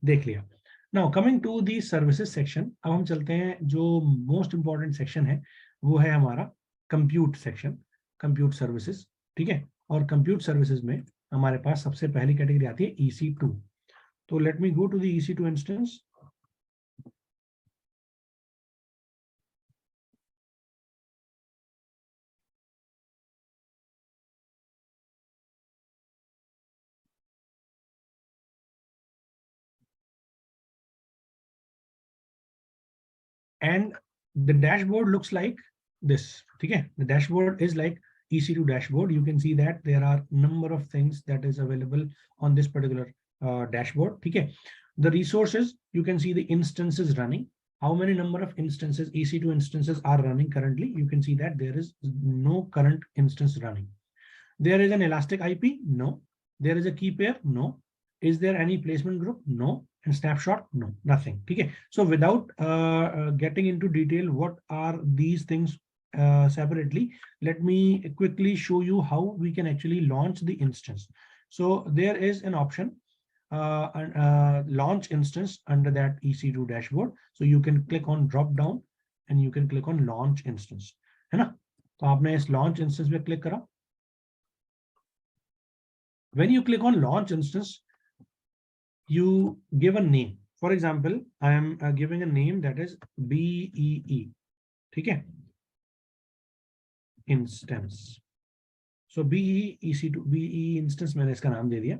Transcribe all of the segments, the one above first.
देख लिया। Now coming to the services section, अब हम चलते हैं जो मोस्ट इंपॉर्टेंट सेक्शन है वो है हमारा कंप्यूट सेक्शन, कंप्यूट सर्विसेज। ठीक है, और कंप्यूट सर्विसेज में हमारे पास सबसे पहली कैटेगरी आती है EC2। तो let me go to the EC2 instance. and the dashboard looks like this. ठीक है, the dashboard is like EC2 dashboard. You can see that there are number of things that is available on this particular dashboard. ठीक है, the resources, you can see the instances running, how many number of instances, EC2 instances are running currently. You can see that there is no current instance running. There is an elastic IP, no. There is a key pair, no. Is there any placement group? No. And snapshot? No, nothing. Okay, so without getting into detail what are these things separately, let me quickly show you how we can actually launch the instance. So there is an option, launch instance under that EC2 dashboard. So you can click on drop down and you can click on launch instance, है ना? तो आपने इस launch instance पे click करा. When you click on launch instance, you give a name. For example, I am giving a name that is BEE. ठीक है, instance. So BEE EC2 BEE instance मैंने इसका नाम दे दिया.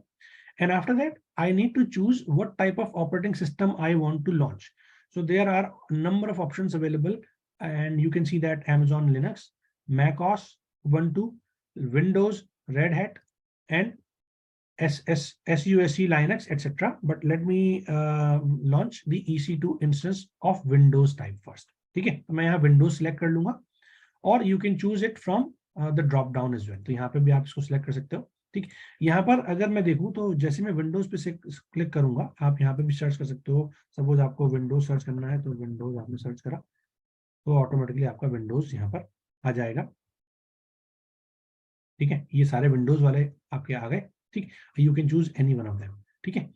And after that, I need to choose what type of operating system I want to launch. So there are a number of options available, and you can see that Amazon Linux, Mac OS, Ubuntu, Windows, Red Hat, and SUSE Linux, etc. But let me launch the EC2 instance of Windows type first. ठीक है, तो मैं यहाँ Windows select कर लूंगा, और you can choose it from the drop down as well. तो यहाँ पे भी आप इसको select कर सकते हो. ठीक, यहाँ पर अगर मैं देखूँ तो जैसे मैं Windows पे से क्लिक करूंगा, आप यहाँ पे भी सर्च कर सकते हो. सपोज आपको Windows सर्च करना है तो Windows आपने सर्च करा तो ऑटोमेटिकली आपका Windows यहाँ पर आ जाएगा. ठीक है, ये सारे Windows वाले आपके आ गए. ठीक, you can choose any one of them. ठीक है,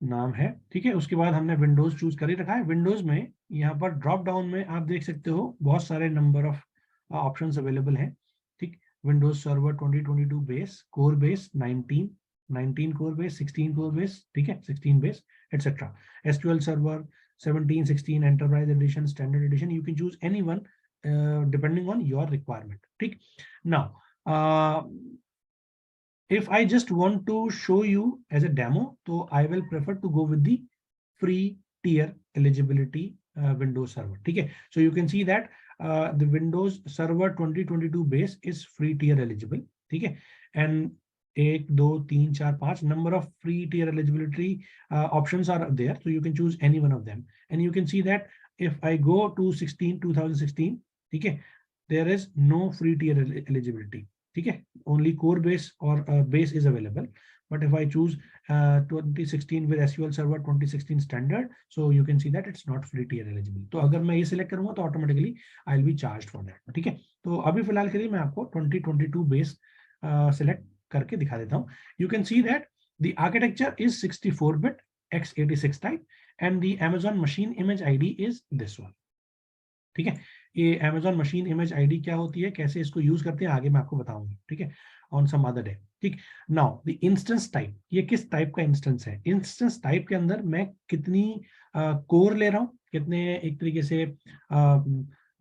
नाम है. ठीक है, उसके बाद हमने विंडोज चूज कर ही रखा है. विंडोज में यहाँ पर ड्रॉप डाउन में आप देख सकते हो बहुत सारे नंबर ऑफ ऑप्शंस अवेलेबल हैं. ठीक, Windows server 2022 base, core base 19 core base, 16 core base, ठीक है 16 base etcetera. SQL server 17, 16, enterprise edition, standard addition. You can choose any one depending on your requirement. ठीक, now if I just want to show you as a demo, so I will prefer to go with the free tier eligibility Windows server. Okay, so you can see that the Windows Server 2022 base is free tier eligible. Okay, and 1, 2, 3, 4, 5 number of free tier eligibility options are there, so you can choose any one of them. And you can see that if I go to 2016, okay, there is no free tier eligibility. ठीक है, only core base or base is available. But if I choose 2016 with SQL Server 2016 standard, so you can see that it's not free tier eligible. तो अगर मैं ये select करूंगा तो automatically I'll be charged for that. ठीक है, तो अभी फिलहाल के लिए मैं आपको 2022 base select करके दिखा देता हूँ. You can see that the architecture is 64-bit x86 type and the Amazon machine image ID is this one. ठीक है, ये Amazon मशीन इमेज आईडी क्या होती है, कैसे इसको यूज करते हैं, आगे मैं आपको बताऊंगा. ठीक है, ऑन सम अदर डे. ठीक, नाउ द इंस्टेंस टाइप, ये किस टाइप का इंस्टेंस है. इंस्टेंस टाइप के अंदर मैं कितनी कोर ले रहा हूँ, कितने एक तरीके से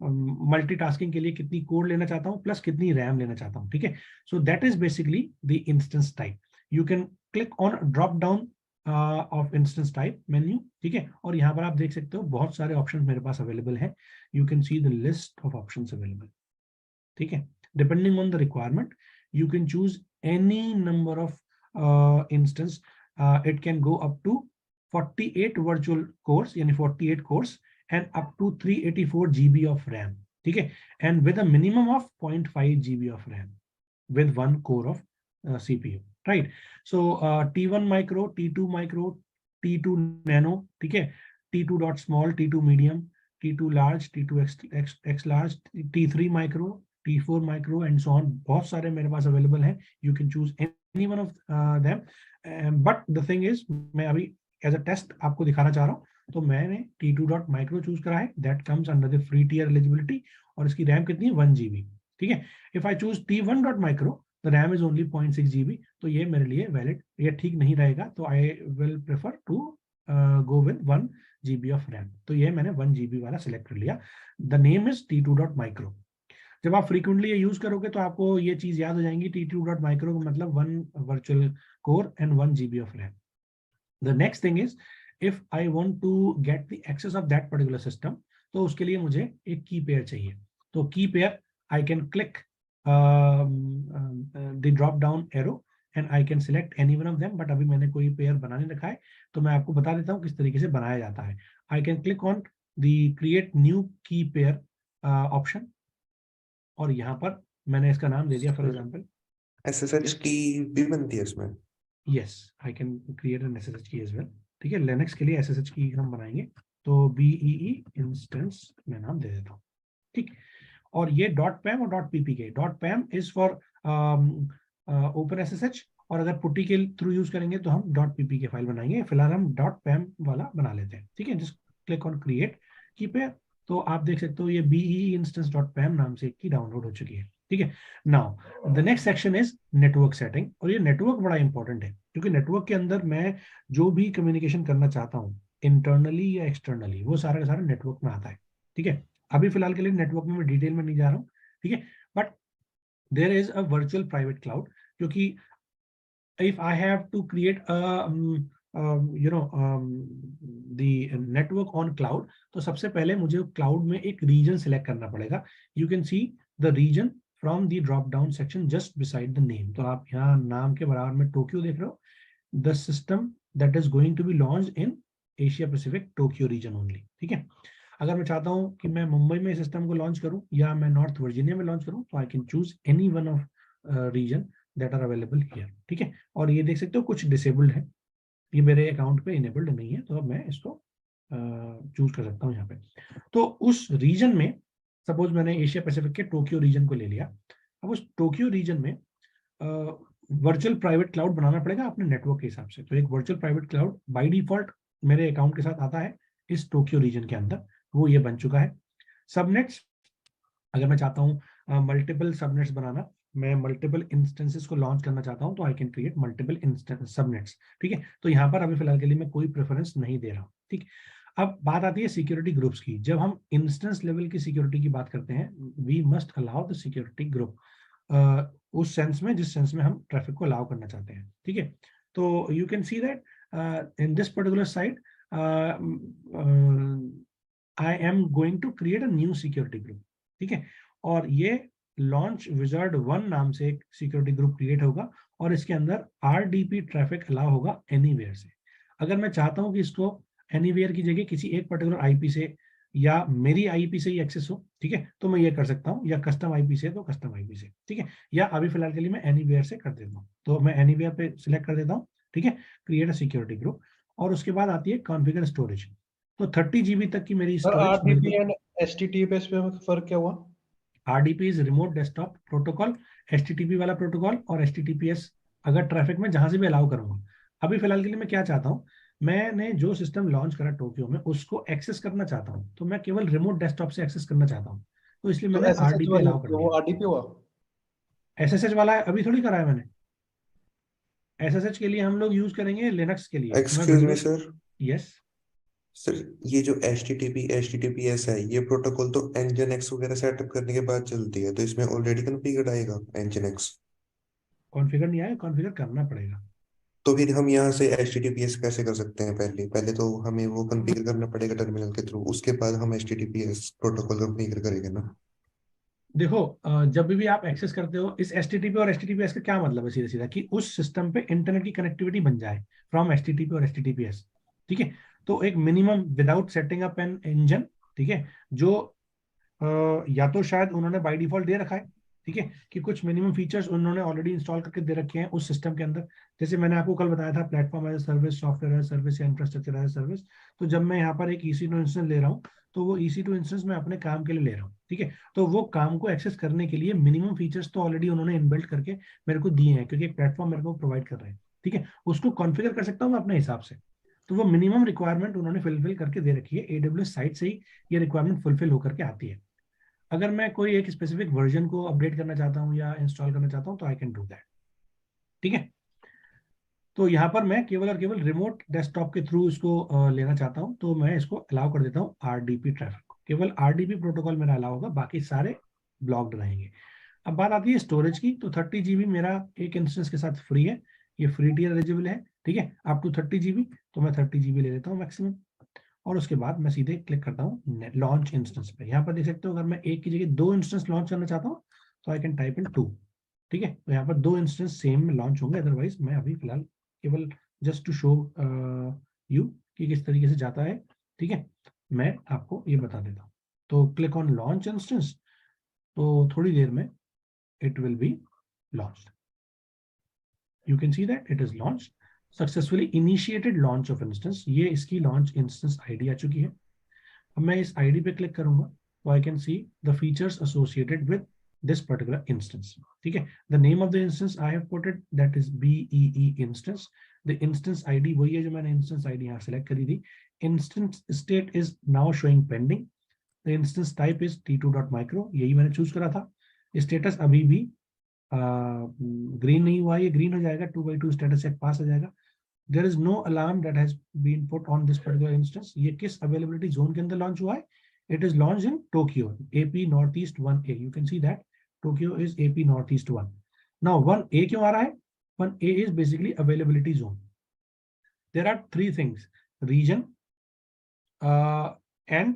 मल्टीटास्किंग के लिए कितनी कोर लेना चाहता हूँ, प्लस कितनी रैम लेना चाहता हूँ. ठीक है, so that is basically the instance type. You can click on drop down of instance type menu. ठीक है, और यहाँ पर आप देख सकते हो बहुत सारे ऑप्शंस मेरे पास अवेलेबल हैं. You can see the list of options available. ठीक है, depending on the requirement, you can choose any number of instance. It can go up to 48 virtual cores, यानी 48 cores, and up to 384 GB of RAM. ठीक है, and with a minimum of 0.5 GB of RAM with one core of CPU. Right. So T1 micro, T2 micro, T2 nano. ठीक है, T2 dot small, T2 medium, T2 large, T2 X large, T3 micro, T4 micro and so on. बहुत सारे मेरे पास available हैं. You can choose any one of them, but the thing is मैं अभी as a test आपको दिखाना चाह रहा हूँ। तो मैंने t2.micro चूज करा है, that comes under the free tier eligibility, और इसकी रैम कितनी है 1 GB। ठीक है, if I choose t1.micro the RAM is only 0.6 GB, तो ये मेरे लिए वैलिड, ये ठीक नहीं रहेगा, तो I will prefer to go with 1 GB of RAM. तो ये मैंने 1 GB वाला सिलेक्ट कर लिया। The name is t2.micro। जब आप फ्रीक्वेंटली ये यूज करोगे तो आपको ये चीज याद हो जाएंगी, t2.micro का मतलब 1 virtual core and 1 GB of RAM. The next thing is, if I want to get the access of that particular system, तो उसके लिए मुझे एक की पेयर चाहिए। तो की pair I can click the drop down arrow and I can select any one of them, but अभी मैंने कोई पेयर बना नहीं रखा है, तो मैं आपको बता देता हूँ किस तरीके से बनाया जाता है। I can click on the create new key pair option, और यहाँ पर मैंने इसका नाम दे दिया फॉर एग्जाम्पल SSH की भी बनती है इसमें। Yes, I can create an SSH की एज वेल। ठीक है, लिनक्स के लिए SSH की हम बनाएंगे, तो BEE इंस्टेंस मैं नाम दे देता हूँ। ठीक, और ये .pam और .ppk, .pam is for open SSH, और अगर पुट्टी के थ्रू यूज करेंगे तो हम .ppk फाइल बनाएंगे। फिलहाल हम .pam वाला बना लेते हैं। ठीक है, जस्ट क्लिक ऑन क्रिएट की पे, तो आप देख सकते हो ये BEE इंस्टेंस .pam नाम से की डाउनलोड हो चुकी है। ठीक है, now the next section is network setting, और ये नेटवर्क बड़ा इंपॉर्टेंट है, क्योंकि नेटवर्क के अंदर मैं जो भी कम्युनिकेशन करना चाहता हूँ इंटरनली या एक्सटर्नली, वो सारा का सारा नेटवर्क में आता है। ठीक है, अभी फिलहाल के लिए नेटवर्क में मैं डिटेल में नहीं जा रहा हूँ। ठीक है, but there is a virtual private cloud, क्योंकि if I have to create a the network on cloud, तो सबसे पहले मुझे क्लाउड में एक रीजन सिलेक्ट करना पड़ेगा। You can see the region from the drop down section just beside the name. तो आप यहाँ नाम के बराबर में टोक्यो देख रहे हो, the system that is going to be launched in Asia Pacific Tokyo region only. ठीक है, अगर मैं चाहता हूँ कि मैं मुंबई में सिस्टम को लॉन्च करूँ या मैं नॉर्थ वर्जीनिया में लॉन्च करूँ, तो I can choose any one of region that are available here. ठीक है, और ये देख सकते हो कुछ डिसेबल्ड है, ये मेरे अकाउंट पे इनेबल्ड नहीं है, तो अब मैं इसको चूज कर सकता हूँ यहाँ पे। तो उस रीजन में सपोज मैंने एशिया पैसिफिक के टोक्यो रीजन को ले लिया। अब उस टोक्यो रीजन में वर्चुअल प्राइवेट क्लाउड बनाना पड़ेगा अपने नेटवर्क के हिसाब से। तो एक virtual private cloud by default मेरे अकाउंट के साथ आता है इस टोक्यो रीजन के अंदर, वो ये बन चुका है। सबनेट्स, अगर मैं चाहता हूँ मल्टीपल सबनेट्स बनाना, मैं मल्टीपल इंस्टेंसेस को लॉन्च करना चाहता हूँ, तो I can create multiple instance subnets. ठीक है, तो यहाँ पर अभी फिलहाल के लिए मैं कोई प्रेफरेंस नहीं दे रहा हूँ। ठीक, अब बात आती है सिक्योरिटी ग्रुप्स की। जब हम इंस्टेंस लेवल की सिक्योरिटी की बात करते हैं, we must allow the security group, उस सेंस में जिस सेंस में हम ट्रैफिक को अलाउ करना चाहते हैं। ठीक है, तो you can see that in this particular site I am going to create a new security group. ठीक है, और ये लॉन्च विजार्ड 1 नाम से एक सिक्योरिटी ग्रुप क्रिएट होगा, और इसके अंदर RDP ट्रैफिक अलाउ होगा एनीवेयर से। अगर मैं चाहता हूं कि इसको एनीवेयर की जगह किसी एक पर्टिकुलर आईपी से या मेरी आईपी से ही एक्सेस हो, ठीक है, तो मैं ये कर सकता हूं, या कस्टम आईपी से तो कस्टम आईपी से। ठीक है, या अभी फिलहाल के लिए मैं एनीवेयर से कर देता हूं, तो मैं एनीवेयर पे सिलेक्ट कर देता हूं। ठीक है, क्रिएट अ सिक्योरिटी ग्रुप, और उसके बाद आती है कॉन्फ़िगर स्टोरेज। तो 30 GB तक की मेरी स्टोरेज RDP एंड HTTPS में फर्क क्या हुआ? RDP is remote desktop protocol, HTTP वाला प्रोटोकॉल, और HTTPS अगर ट्रैफिक में जहां से भी अलाउ करूंगा। अभी फिलहाल के लिए मैं क्या चाहता हूं, मैंने जो सिस्टम लॉन्च करा टोक्यो में उसको एक्सेस करना चाहता हूं, तो मैं केवल रिमोट डेस्कटॉप से एक्सेस करना चाहता हूं, तो इसलिए तो मैंने SSH RDP वाले अलाउ कर वो दिया। RDP हुआ? SSH वाला अभी थोड़ी करा है मैंने, SSH के लिए हम लोग यूज करेंगे लिनक्स के लिए। मैं excuse me Windows, sir, yes, sir ये जो HTTPS है, ये प्रोटोकॉल तो Nginx वगैरह सेटअप करने के बाद चलती है, तो इसमें ऑलरेडी कॉन्फ़िगर्ड आएगा Nginx। कॉन्फ़िगर नहीं आया, कॉन्फ़िगर करना पड़ेगा। तो फिर हम यहाँ से HTTPS कैसे कर सकते हैं? पहले पहले तो हमें वो कॉन्फ़िगर करना पड़ेगा टर्मिनल के थ्रू, उसके बाद हम HTTPS प्रोटोकॉल कॉन्फ़िगर करेंगे ना। देखो जब भी आप एक्सेस करते हो, इस HTTP और HTTPS का क्या मतलब है, सीधा सीधा कि उस सिस्टम पे इंटरनेट की कनेक्टिविटी बन जाए फ्रॉम HTTP और HTTPS। ठीक है, तो एक minimum without setting up an engine, ठीक है, जो या तो शायद उन्होंने बाय डिफॉल्ट दे रखा है, ठीक है, कि कुछ मिनिमम फीचर्स उन्होंने ऑलरेडी इंस्टॉल करके दे रखे हैं उस सिस्टम के अंदर। जैसे मैंने आपको कल बताया था platform as a service, software as a service या इंफ्रास्ट्रक्चर एज ए सर्विस। तो जब मैं यहाँ पर एक EC2 इंस्टेंस ले रहा हूँ, तो वो EC2 इंस्टेंस मैं अपने काम के लिए ले रहा हूँ। ठीक है, तो वो काम को एक्सेस करने के लिए मिनिमम फीचर्स तो ऑलरेडी उन्होंने इनबिल्ट करके मेरे को दिए हैं, क्योंकि एक प्लेटफॉर्म मेरे को प्रोवाइड कर रहे हैं। ठीक है, उसको कॉन्फ़िगर कर सकता हूँ मैं अपने हिसाब से। तो वो मिनिमम रिक्वायरमेंट उन्होंने फुलफिल करके दे रखी है, AWS साइट से ही ये रिक्वायरमेंट फुलफिल होकर के आती है। अगर मैं कोई एक स्पेसिफिक वर्जन को अपडेट करना चाहता हूँ या इंस्टॉल करना चाहता हूँ तो आई कैन डू दैट। ठीक है, तो यहाँ पर मैं केवल और केवल रिमोट डेस्कटॉप के थ्रू इसको लेना चाहता हूँ, तो मैं इसको अलाउ कर देता हूँ RDP ट्रैफिक को। केवल RDP प्रोटोकॉल मेरा अलाउ होगा, बाकी सारे ब्लॉक्ड रहेंगे। अब बात आती है स्टोरेज की, तो 30 GB मेरा एक इंस्टेंस के साथ फ्री है, ये फ्री टियर एलिजिबल है। ठीक है, अप टू 30 GB, तो मैं 30 GB ले लेता हूँ मैक्सिमम। और उसके बाद मैं सीधे क्लिक करता हूँ लॉन्च इंस्टेंस पे। यहाँ पर देख सकते हो, अगर मैं एक की जगह 2 इंस्टेंस लॉन्च करना चाहता हूँ तो आई कैन टाइप इन 2। ठीक है, तो यहाँ पर 2 इंस्टेंस सेम में लॉन्च होंगे, अदरवाइज मैं अभी फिलहाल केवल जस्ट टू शो यू कि किस तरीके से जाता है। ठीक है, मैं आपको ये बता देता हूँ। तो क्लिक ऑन लॉन्च इंस्टेंस, तो थोड़ी देर में it will be launched. You can see that it is launched. Successfully initiated launch of instance. ये इसकी launch instance ID आ चुकी है। अब मैं इस ID पे क्लिक करूंगा तो I can see the features associated with this particular instance. ठीक है, the name of the instance I have put it, that is BEE instance. The instance ID वही है जो मैंने instance ID यहाँ select करी थी. Instance state is now showing pending. The instance type is t2.micro, यही मैंने चूज करा था। स्टेटस अभी भी ग्रीन नहीं हुआ, ये ग्रीन हो जाएगा, 2x2 स्टेटस चेक पास हो जाएगा। There is no alarm that has been put on this particular instance. ये किस अवेलेबिलिटी जोन के अंदर लॉन्च हुआ है? It is launch in Tokyo, AP north east 1A। You can see that Tokyo is AP north east 1। Now 1A क्यों आ रहा है? 1A is basically availability zone. There are 3 things, region and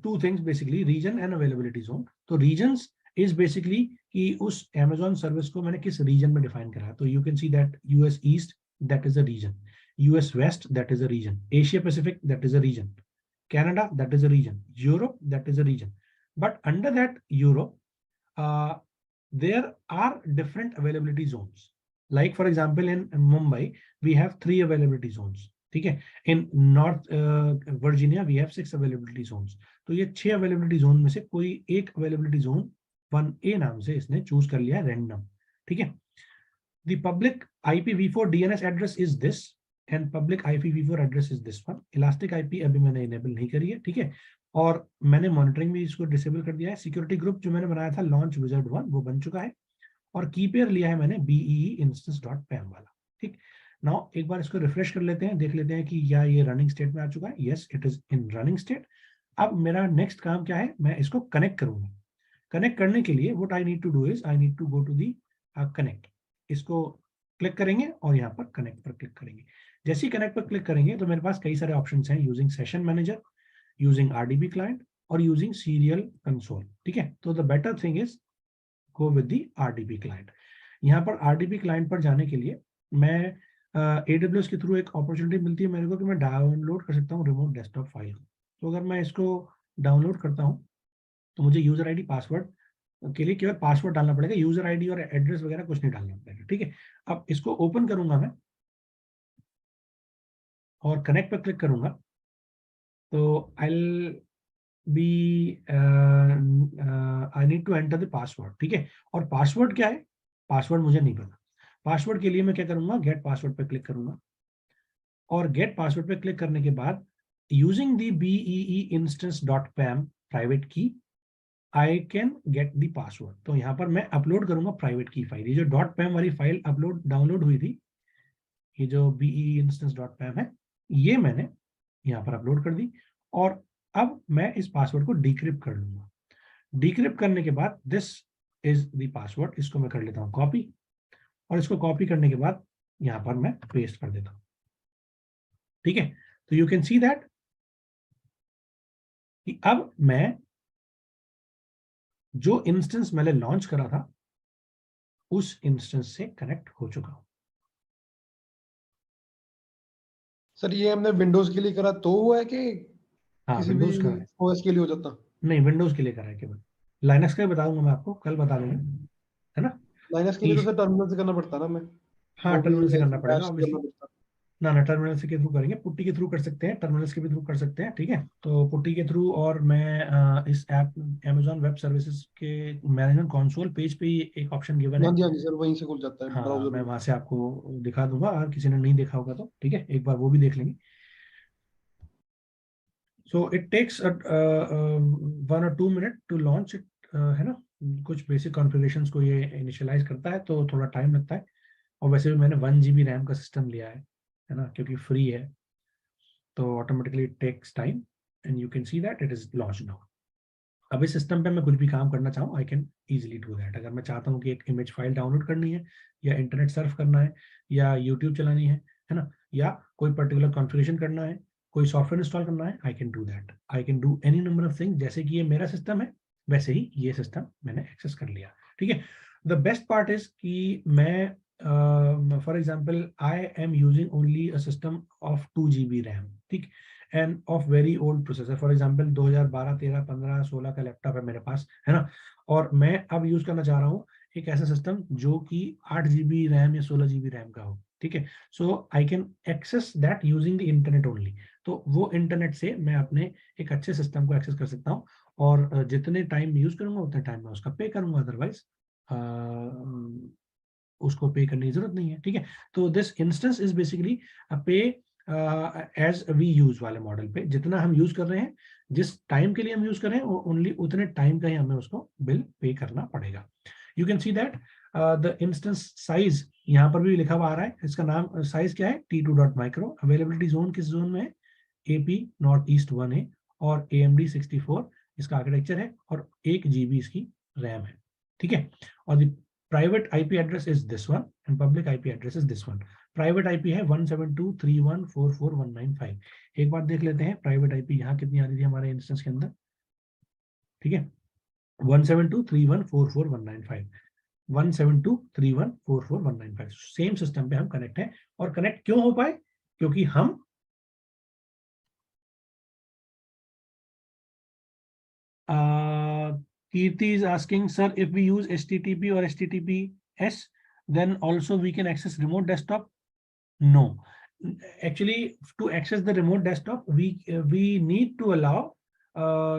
2 things basically, region and availability zone. तो regions is basically कि उस Amazon service को मैंने किस रीजन में डिफाइन करा। तो you can see that US east, that is a region, US west, that is a region, Asia Pacific, that is a region, Canada, that is a region, Europe, that is a region. But under that Europe, there are different availability zones. Like for example, in Mumbai, we have 3 availability zones. ठीक है, in North Virginia, we have 6 availability zones. तो ये 6 availability zone में से कोई एक availability zone 1A नाम से इसने चूज कर लिया random. ठीक है, the public IPv4 DNS address is this and public IPv4 address is this one. Elastic IP अभी मैंने enable नहीं करी है। ठीक है, और मैंने मॉनिटरिंग भी इसको डिसेबल कर दिया है। सिक्योरिटी ग्रुप जो मैंने बनाया था लॉन्च विजार्ड 1 वो बन चुका है, और की पेयर लिया है मैंने BEE instance.pam वाला। ठीक, नाउ एक बार इसको रिफ्रेश कर लेते हैं, देख लेते हैं कि या ये रनिंग स्टेट में आ चुका है। Yes, it is in running state. अब मेरा नेक्स्ट काम क्या है? मैं इसको कनेक्ट करूंगा। कनेक्ट करने के लिए what I need to do is I need to go to the connect. इसको क्लिक करेंगे और यहाँ पर कनेक्ट पर क्लिक करेंगे। जैसे ही कनेक्ट पर क्लिक करेंगे तो मेरे पास कई सारे ऑप्शंस हैं, using session manager, using RDP client और यूजिंग सीरियल कंसोल। ठीक है, तो the better thing is go with the RDP client. यहाँ पर RDP क्लाइंट पर जाने के लिए मैं AWS के थ्रू एक अपॉर्चुनिटी मिलती है मेरे को कि मैं डाउनलोड कर सकता हूँ रिमोट डेस्कटॉप फाइल। तो अगर मैं इसको डाउनलोड करता हूँ तो मुझे यूजर ID पासवर्ड के लिए केवल पासवर्ड डालना पड़ेगा, यूजर ID और एड्रेस वगैरह कुछ नहीं डालना पड़ेगा। ठीक है, अब इसको ओपन करूंगा मैं और कनेक्ट पर क्लिक करूंगा तो I need to enter the password. ठीक है, और पासवर्ड क्या है? पासवर्ड मुझे नहीं पता। पासवर्ड के लिए मैं क्या करूंगा? गेट पासवर्ड पे क्लिक करूंगा, और गेट पासवर्ड पे क्लिक करने के बाद using the BEE instance.pam private की I can get the password. तो यहाँ पर मैं अपलोड करूंगा प्राइवेट की फाइल। ये जो .pam वाली फाइल अपलोड डाउनलोड हुई थी, ये जो BEE instance.pam है, ये मैंने यहाँ पर अपलोड कर दी। और अब मैं इस पासवर्ड को डिक्रिप्ट कर लूंगा। डिक्रिप्ट करने के बाद दिस इज द पासवर्ड, इसको मैं कर लेता हूँ कॉपी, और इसको कॉपी करने के बाद यहाँ पर मैं पेस्ट कर देता हूँ। ठीक है, तो यू कैन सी दैट कि अब मैं जो इंस्टेंस मैंने लॉन्च करा था उस इंस्टेंस से कनेक्ट हो चुका हूं। सर ये हमने विंडोज के लिए करा तो हुआ है कि हाँ, किसी भी विंडोज का है। OS के लिए हो जाता? नहीं, विंडोज के लिए करा है केवल। लाइनक्स का भी बताऊंगा मैं आपको, कल बता दूंगा, है ना। लाइनक्स के लिए तो सर टर्मिनल से करना पड़ता है ना मैं, हाँ वो भी टर्मिनल से करना पड़ेगा बैश से करना ऑब्वियसली। पड़ता है। ना टर्मिनल से के थ्रू करेंगे, पुट्टी के थ्रू कर सकते हैं, टर्मिनल्स के भी थ्रू कर सकते हैं, ठीक है। तो पुट्टी के थ्रू, और मैं इस ऐप Amazon वेब सर्विसेज के मैनेजमेंट कंसोल पेज पे ही एक ऑप्शन गिवन है। हाँ जी सर, वहीं से खुल जाता है हाँ ब्राउजर मैं में। वहां से आपको दिखा दूंगा, अगर किसी ने नहीं देखा होगा तो, ठीक है, एक बार वो भी देख लेंगे। So it takes 1 or 2 minute to launch it, है ना। कुछ बेसिक कॉन्फ़िगरेशंस को ये इनिशियलाइज करता है, तो थोड़ा टाइम लगता है। और वैसे भी मैंने 1 GB रैम का सिस्टम लिया है ना, क्योंकि फ्री है, तो automatically it takes time and you can see that it is launch now. अब इस सिस्टम पे मैं कुछ भी काम करना चाहूँ, I can easily do that. अगर मैं चाहता हूँ कि एक इमेज फाइल डाउनलोड करनी है, या इंटरनेट सर्फ करना है, या यूट्यूब चलानी है ना, या कोई पर्टिकुलर कॉन्फ़िगरेशन करना है, कोई सॉफ्टवेयर इंस्टॉल करना है, I can do that. I can do any number of things. जैसे कि ये मेरा सिस्टम है, वैसे ही ये सिस्टम मैंने एक्सेस कर लिया, ठीक है। द बेस्ट पार्ट इज कि मैं for example I am using only a system of 2 GB RAM, ठीक, and of very old processor. For example 2012, 13, 15, 16 का लैपटॉप है मेरे पास, है ना। और मैं अब यूज करना चाह रहा हूँ एक ऐसा सिस्टम जो कि 8 GB रैम या 16 GB रैम का हो, ठीक है। So I can access that using the internet only. तो वो इंटरनेट से मैं अपने एक अच्छे सिस्टम को एक्सेस कर सकता हूँ, और जितने टाइम यूज करूंगा उतने टाइम में उसका पे करूंगा, अदरवाइज उसको पे करने की जरूरत नहीं है, ठीक है। तो दिस इंस्टेंस इज बेसिकली पे एज वी यूज वाले मॉडल पे, जितना हम यूज कर रहे हैं, जिस टाइम के लिए हम यूज कर रहे हैं, ओनली उतने टाइम का ही हमें उसको बिल पे करना पड़ेगा। You can see that the instance size यहाँ पर भी लिखा हुआ आ रहा है, इसका नाम साइज क्या है, T2.micro। अवेलेबिलिटी जोन किस जोन में है, AP नॉर्थ ईस्ट 1 है, और AMD 64 इसका आर्किटेक्चर है, और 1 GB इसकी रैम है, ठीक है। और private IP address is this one and public IP address is this one. Private IP है 172.3144195। एक बार देख लेते हैं प्राइवेट IP यहाँ कितनी आ रही थी हमारे इंस्टेंस के अंदर, ठीक है, 172.3144195, 172.3144195। सेम सिस्टम पे हम कनेक्ट है, और कनेक्ट क्यों हो पाए, क्योंकि हम Kirti is asking, sir, if we use HTTP or HTTPS, then also we can access remote desktop. No, actually, to access the remote desktop, we need to allow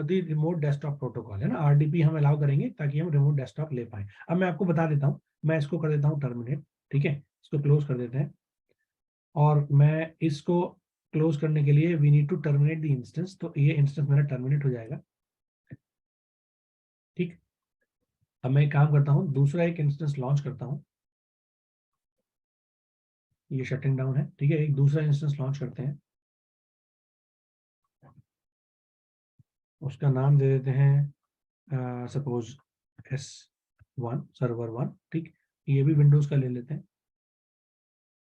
the remote desktop protocol, है ना। RDP हम allow करेंगे ताकि हम remote desktop ले पाए। अब मैं आपको बता देता हूँ, मैं इसको कर देता हूँ terminate, ठीक है, इसको close कर देते हैं, और मैं इसको close करने के लिए we need to terminate the instance, तो ये instance मेरा terminate हो जाएगा, ठीक। अब मैं एक काम करता हूँ, दूसरा एक इंस्टेंस लॉन्च करता हूँ, ये शटिंग डाउन है, ठीक है। एक दूसरा इंस्टेंस लॉन्च करते हैं, उसका नाम दे देते हैं सपोज S1 सर्वर 1, ठीक। ये भी विंडोज का ले लेते हैं,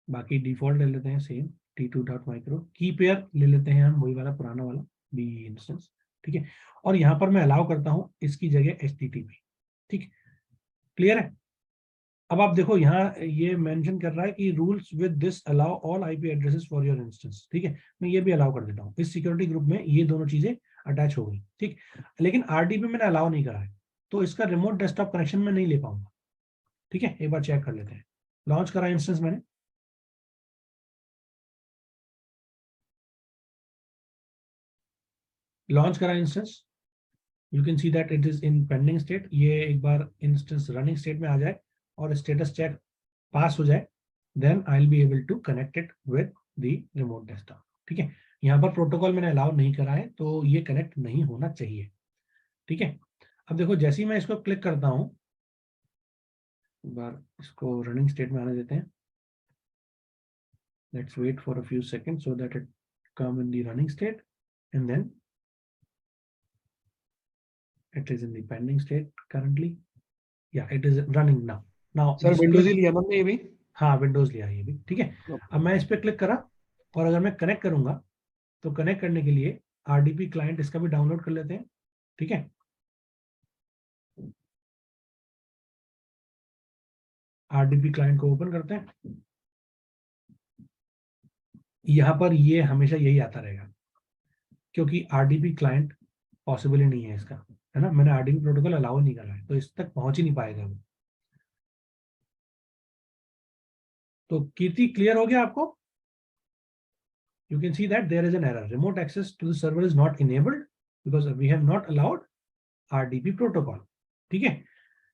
बाकी डिफॉल्ट ले लेते हैं सेम T2.micro। की पेयर ले लेते हैं हम, वही वाला पुराना वाला बी इंस्टेंस, ठीक है। और यहाँ पर मैं अलाउ करता हूँ इसकी जगह HTTP, ठीक, क्लियर है। अब आप देखो यहाँ ये मेंशन कर रहा है कि rules with this allow all IP addresses for your instance, ठीक है। मैं ये भी अलाउ कर देता हूँ, इस सिक्योरिटी ग्रुप में ये दोनों चीजें अटैच हो गई, ठीक। लेकिन RDP मैंने अलाउ नहीं करा है, तो इसका रिमोट डेस्कटॉप कनेक्शन में नहीं ले पाऊंगा, ठीक है। एक बार चेक कर लेते हैं, लॉन्च करा इंस्टेंस मैंने, लॉन्च करा instance, you can see that it is in pending state. ये एक बार इंस्टेंस रनिंग स्टेट में आ जाए और स्टेटस चेक पास हो जाए, then I will be able to connect it with the remote desktop, ठीक है। यहाँ पर प्रोटोकॉल मैंने अलाउ नहीं करा है, तो ये कनेक्ट नहीं होना चाहिए, ठीक है। अब देखो जैसे ही मैं इसको क्लिक करता हूँ, एक बार इसको रनिंग स्टेट में आने देते हैं, let's wait for a few seconds so that it come in the running state, and then it is in the pending state currently. Yeah, it is running now sir this Windows he click, लिया ना हमने ये भी। हाँ Windows लिया ये भी, ठीक है। अब मैं इस पे क्लिक करा, और अगर मैं कनेक्ट करूंगा, तो कनेक्ट करने के लिए RDP क्लाइंट इसका भी डाउनलोड कर लेते हैं, ठीक है। RDP क्लाइंट को ओपन करते हैं, यहाँ पर ये हमेशा यही आता रहेगा, क्योंकि RDP क्लाइंट पॉसिबल ही नहीं है इसका, है ना, मैंने RDP प्रोटोकॉल अलाउ नहीं करा है, तो इस तक पहुंच ही नहीं पाएगा वो। तो कीर्ति क्लियर हो गया आपको? You can see that there is an error. Remote access to the server is not enabled because we have not allowed RDP protocol. ठीक है,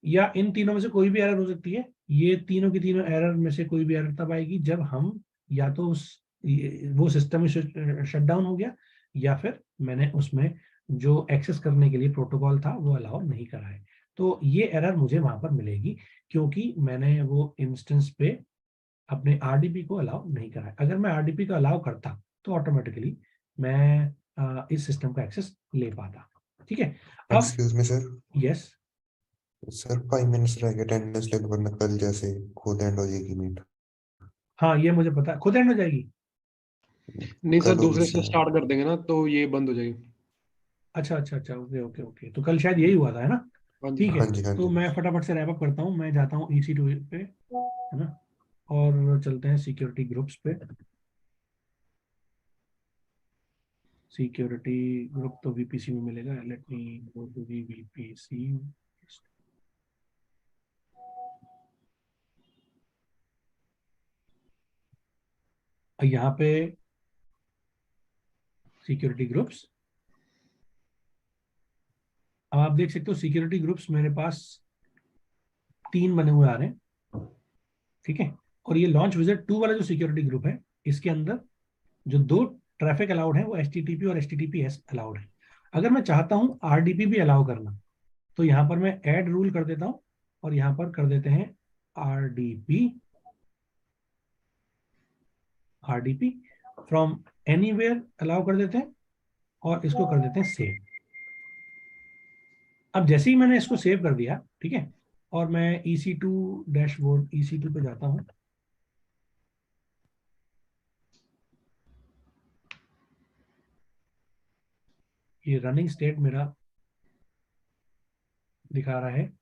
या इन तीनों में से कोई भी एरर हो सकती है। ये तीनों की तीनों एरर में से कोई भी एरर तब आएगी जब हम या तो वो सिस्टम शट डाउन हो गया, या फिर मैंने उसमें जो एक्सेस करने के लिए प्रोटोकॉल था वो अलाउ नहीं करा है। तो ये एरर मुझे वहां पर मिलेगी क्योंकि मैंने वो इंस्टेंस पे अपने RDP को अलाउ नहीं करा है। अगर मैं RDP को अलाउ करता तो ऑटोमेटिकली मैं इस सिस्टम का एक्सेस ले पाता। ठीक है, अब excuse me sir. Yes sir 5 minutes रह गए अटेंडेंस लेके, वरना कल जैसे खुद एंड हो जाएगी मीट। हाँ, ये मुझे पता है, खुद एंड हो जाएगी। नहीं सर, कल होगी दूसरे से शायद। स्टार्ट कर देंगे ना तो ये बंद हो जाएगी। अच्छा अच्छा अच्छा, ओके ओके ओके, तो कल शायद यही हुआ था, है ना? हाँ जी। ठीक है, हाँ जी हाँ तो जी। मैं फटाफट से रैप अप करता हूँ, मैं जाता हूँ EC2 पे, है ना, और चलते हैं सिक्योरिटी ग्रुप्स पे। सिक्योरिटी ग्रुप तो VPC में मिलेगा, let me go to the VPC। यहाँ पे सिक्योरिटी ग्रुप्स, अब आप देख सकते हो सिक्योरिटी ग्रुप्स मेरे पास 3 बने हुए आ रहे हैं। ठीक है, और ये लॉन्च विजिट 2 वाला जो सिक्योरिटी ग्रुप है, इसके अंदर जो 2 ट्रैफिक अलाउड है वो HTTP और HTTPS अलाउड है। अगर मैं चाहता हूं RDP भी अलाउ करना, तो यहां पर मैं ऐड रूल कर देता हूं और यहां पर कर देते हैं RDP फ्रॉम एनीवेयर अलाउ कर देते हैं और इसको कर देते हैं सेव। अब जैसे ही मैंने इसको सेव कर दिया, ठीक है, और मैं EC2 डैशबोर्ड EC2 पे जाता हूं, ये रनिंग स्टेट मेरा दिखा रहा है,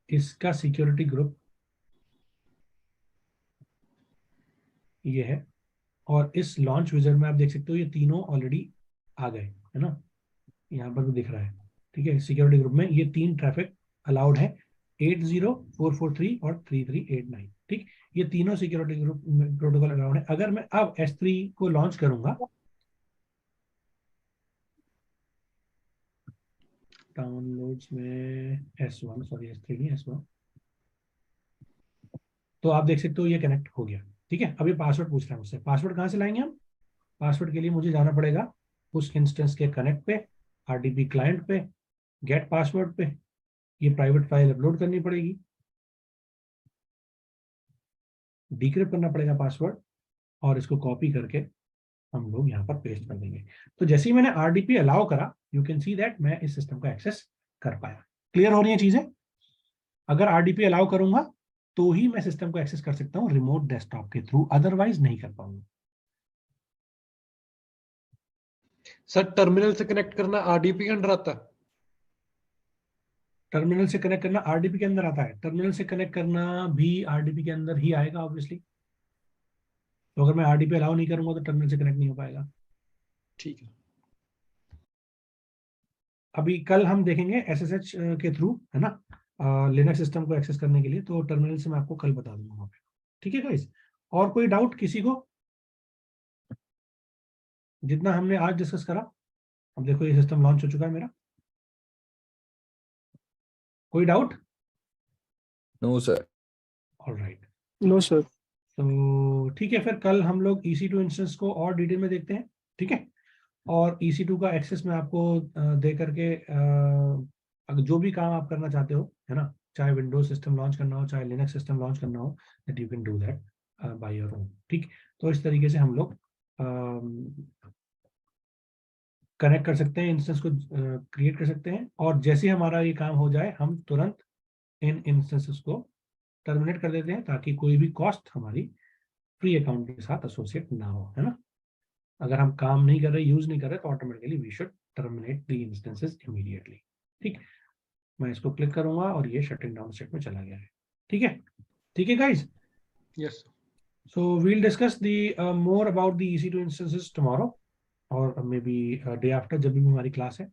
इसका सिक्योरिटी ग्रुप ये है, और इस लॉन्च विजर्ड में आप देख सकते हो ये तीनों ऑलरेडी आ गए, है ना, यहाँ पर भी दिख रहा है। ठीक है, सिक्योरिटी ग्रुप में ये 3 ट्रैफिक अलाउड है, 80443 और 3389। ठीक, ये तीनों सिक्योरिटी ग्रुप प्रोटोकॉल अलाउड है। अगर मैं अब S3 को लॉन्च करूंगा, डाउनलोड्स में S1, सॉरी S3 नहीं S1, तो आप देख सकते हो ये कनेक्ट हो गया। ठीक है, अभी पासवर्ड पूछ रहा है मुझसे, पासवर्ड कहाँ से लाएंगे हम? पासवर्ड के लिए मुझे जाना पड़ेगा उस इंस्टेंस के कनेक्ट पे, RDP क्लाइंट पे, गेट पासवर्ड पे, ये प्राइवेट फाइल अपलोड करनी पड़ेगी, डिक्रिप्ट करना पड़ेगा पासवर्ड, और इसको कॉपी करके हम लोग यहाँ पर पेस्ट कर देंगे। तो जैसे ही मैंने RDP अलाउ करा, यू कैन सी दैट मैं इस सिस्टम का एक्सेस कर पाया। क्लियर हो रही है चीजें? अगर RDP अलाउ करूंगा तो ही मैं सिस्टम को एक्सेस कर सकता हूँ रिमोट डेस्कटॉप के थ्रू, अदरवाइज नहीं कर पाऊंगा। सर टर्मिनल से कनेक्ट करना RDP के अंडर आता है? टर्मिनल से कनेक्ट करना RDP के अंदर आता है, टर्मिनल से कनेक्ट करना भी RDP के अंदर ही आएगा ऑब्वियसली। तो अगर मैं RDP अलाउ नहीं करूंगा तो टर्मिनल से कनेक्ट नहीं हो पाएगा। ठीक है। अभी कल हम देखेंगे SSH के थ्रू, है ना, लिनक्स सिस्टम को एक्सेस करने के लिए, तो टर्मिनल से मैं आपको कल बता दूंगा वहां पे। ठीक है गाइस, और कोई डाउट किसी को? जितना हमने आज डिस्कस करा, अब देखो ये सिस्टम लॉन्च हो चुका है मेरा। कोई doubt? No sir. Alright, no sir. तो ठीक है, फिर कल हम लोग EC2 इंस्टेंस को और डिटेल में देखते हैं। ठीक है, और EC2 का एक्सेस मैं आपको दे करके अगर जो भी काम आप करना चाहते हो, है ना, चाहे विंडोज सिस्टम लॉन्च करना हो, चाहे लिनक्स सिस्टम लॉन्च करना हो, that you can do that by your own. ठीक, तो इस तरीके से हम लोग कनेक्ट कर सकते हैं, इंस्टेंस को क्रिएट कर सकते हैं, और जैसे हमारा ये काम हो जाए हम तुरंत इन इंस्टेंसेस को टर्मिनेट कर देते हैं, ताकि कोई भी कॉस्ट हमारी फ्री अकाउंट के साथ एसोसिएट ना हो, है ना। अगर हम काम नहीं कर रहे, यूज नहीं कर रहे, तो automatically we should terminate the instances immediately. ठीक, मैं इसको क्लिक करूंगा और ये शटिंग डाउन स्टेट में चला गया है। ठीक है, ठीक है guys, yes. So we'll discuss the more about the EC2 instances tomorrow, और मे बी डे आफ्टर, जब भी हमारी क्लास है।